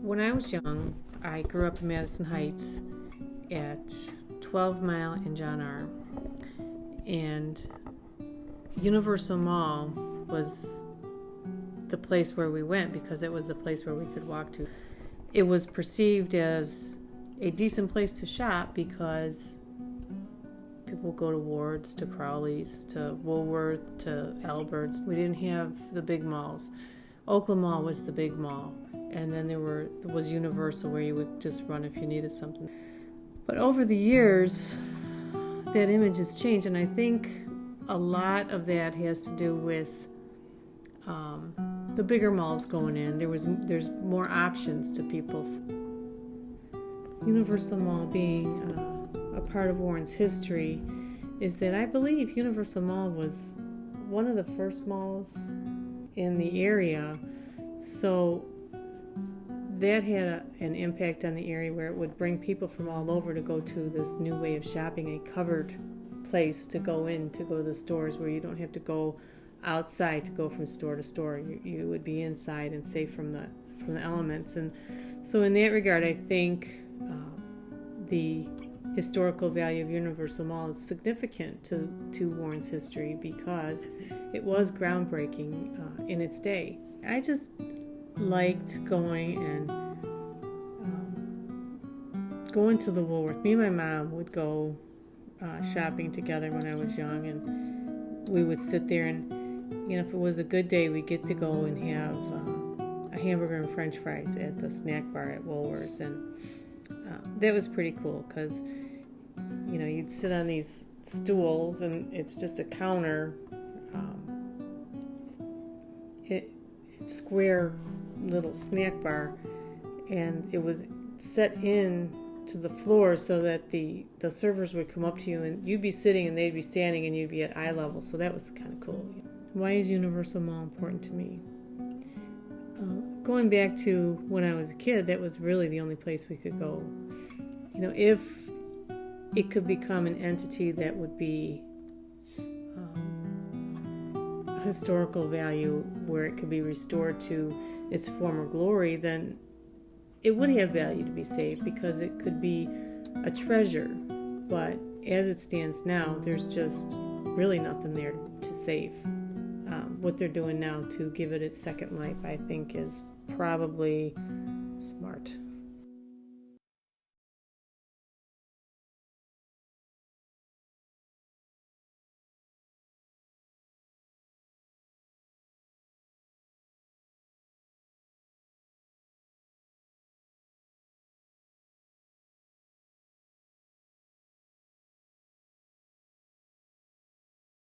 When I was young, I grew up in Madison Heights at 12 Mile and John R. And Universal Mall was the place where we went because it was the place where we could walk to. It was perceived as a decent place to shop because people would go to Ward's, to Crowley's, to Woolworth, to Albert's. We didn't have the big malls. Oakland Mall was the big mall. And then there was Universal, where you would just run if you needed something. But over the years, that image has changed, and I think a lot of that has to do with the bigger malls going in. There's more options to people. Universal Mall being a part of Warren's history is that I believe Universal Mall was one of the first malls in the area, so that had an impact on the area where it would bring people from all over to go to this new way of shopping, a covered place to go to the stores where you don't have to go outside to go from store to store. You would be inside and safe from the elements. And so in that regard, I think the historical value of Universal Mall is significant to Warren's history because it was groundbreaking in its day. I just liked going to the Woolworth. Me and my mom would go shopping together when I was young, and we would sit there and, if it was a good day, we'd get to go and have a hamburger and french fries at the snack bar at Woolworth, and that was pretty cool because, you'd sit on these stools and it's just a counter, square little snack bar, and it was set in to the floor so that the servers would come up to you and you'd be sitting and they'd be standing and you'd be at eye level, so that was kind of cool. Why is Universal Mall important to me? Going back to when I was a kid, that was really the only place we could go. If it could become an entity that would be historical value where it could be restored to its former glory, then it would have value to be saved because it could be a treasure. But as it stands now, there's just really nothing there to save. What they're doing now to give it its second life, I think, is probably smart.